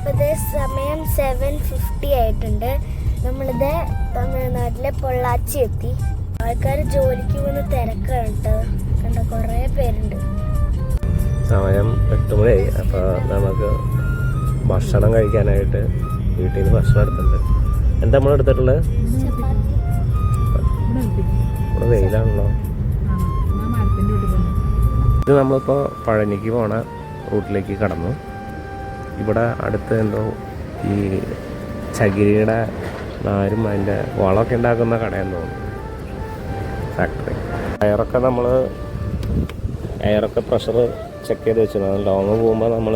ഇപ്പോൾ സമയം 7:50 ആയിട്ടുണ്ട്. നമ്മളിത് തമിഴ്നാട്ടിലെ പൊള്ളാച്ചി എത്തി. ആൾക്കാർ ജോലിക്ക് പോകുന്ന തിരക്കാണ് കേട്ടോ. കണ്ട കുറേ പേരുണ്ട്. സമയം 8 മണിയായി. അപ്പോൾ നമുക്ക് ഭക്ഷണം കഴിക്കാനായിട്ട് വീട്ടിൽ നിന്ന് ഭക്ഷണം എടുത്തിട്ടുണ്ട്. എന്താ നമ്മൾ എടുത്തിട്ടുള്ളത്? ഇവിടെ വെയിലാണല്ലോ. ഇത് നമ്മളിപ്പോൾ പഴനിക്ക് പോണ റൂട്ടിലേക്ക് കടന്നു. ഇവിടെ അടുത്ത് എന്തോ ഈ ചകിരിയുടെ നാരും അതിൻ്റെ വളമൊക്കെ ഉണ്ടാക്കുന്ന കടയെന്ന് തോന്നുന്നു, ഫാക്ടറി. എയറൊക്കെ പ്രഷർ ചെക്ക് ചെയ്ത് വെച്ചിരുന്നു. ലോങ് പോകുമ്പോൾ നമ്മൾ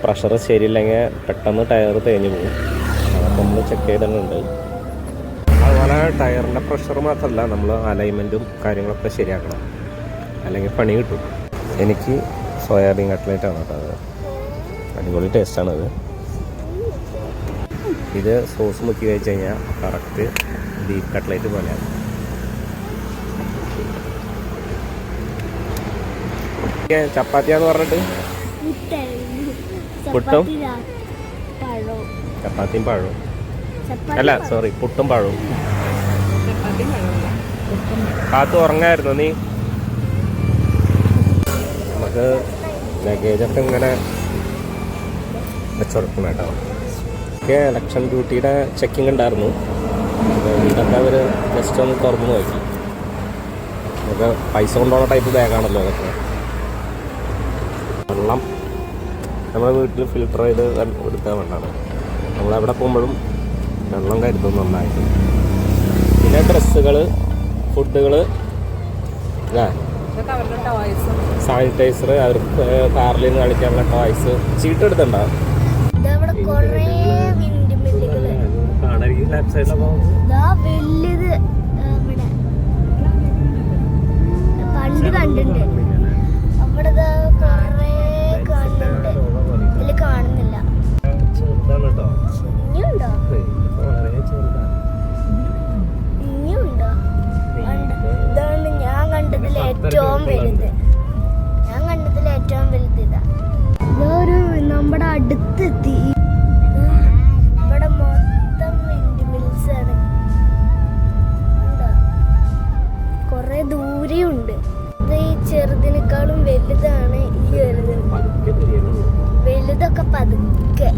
പ്രഷർ ശരിയില്ലെങ്കിൽ പെട്ടെന്ന് ടയർ തേഞ്ഞ് പോകും. അതൊക്കെ നമ്മൾ ചെക്ക് ചെയ്തിട്ടുണ്ട്. അതുപോലെ ടയറിൻ്റെ പ്രഷർ മാത്രമല്ല, നമ്മൾ അലൈൻമെൻറ്റും കാര്യങ്ങളൊക്കെ ശരിയാക്കണം, അല്ലെങ്കിൽ പണി കിട്ടും. എനിക്ക് സോയാബീൻ കട്ട്ലേറ്റാണ് കേട്ടോ. അത് അടിപൊളി ടേസ്റ്റാണത്. ഇത് സോസ് മുക്കി കഴിച്ച് കഴിഞ്ഞാൽ കറക്റ്റ് ബീഫ് കട്ട്ലേറ്റ് പോലെയാണ്. ചപ്പാത്തിയാന്ന് പറഞ്ഞിട്ട് പുട്ടും ചപ്പാത്തിയും പഴവും അല്ല, സോറി, പുട്ടും പഴവും. കാത്തു ഉറങ്ങായിരുന്നു നീ? നമുക്ക് ലഗേജൊക്കെ ഇങ്ങനെ വെച്ചുകൊടുക്കണം കേട്ടോ. ഒക്കെ ഇലക്ഷൻ ഡ്യൂട്ടിയുടെ ചെക്കിങ് ഉണ്ടായിരുന്നു. ഇതൊക്കെ അവർ ജസ്റ്റ് ഒന്ന് തുറന്നു നോക്കി. നമുക്ക് പൈസ കൊണ്ടുള്ള ടൈപ്പ് ബാഗാണല്ലോ അതൊക്കെ. വെള്ളം നമ്മുടെ വീട്ടിൽ ഫിൽട്ടർ ചെയ്ത് എടുക്കാൻ വേണ്ടാണ്. നമ്മളെവിടെ പോകുമ്പോഴും വെള്ളം കരുതും നന്നായിട്ട്. പിന്നെ ഡ്രസ്സുകൾ, ഫുഡുകൾ, അല്ലേ, സാനിറ്റൈസർ, അവർക്ക് കാറിൽ നിന്ന് കളിക്കാനുള്ള ടോയ്സ്. ചീട്ട് എടുത്തുണ്ടോ? ലെഫ്റ്റ് സൈഡിലൊക്കെ പണ്ട് കണ്ടിട്ടുണ്ട്. അവിടെ കാണുന്നില്ല. ഇനിയുണ്ടോ? ഇതാണ് ഞാൻ കണ്ടതിൽ ഏറ്റവും വലുത്. ഇതാ. ഇതൊരു നമ്മുടെ അടുത്തെത്തി. ഇവിടെ മൊത്തം വിൻഡ് മിൽസ് ആണ്. കൊറേ ദൂരെയുണ്ട്. ഇത് ഈ ചെറുതിനേക്കാളും വലുതാണ് ഈ വലുത്. വലുതൊക്കെ പതുക്കെ.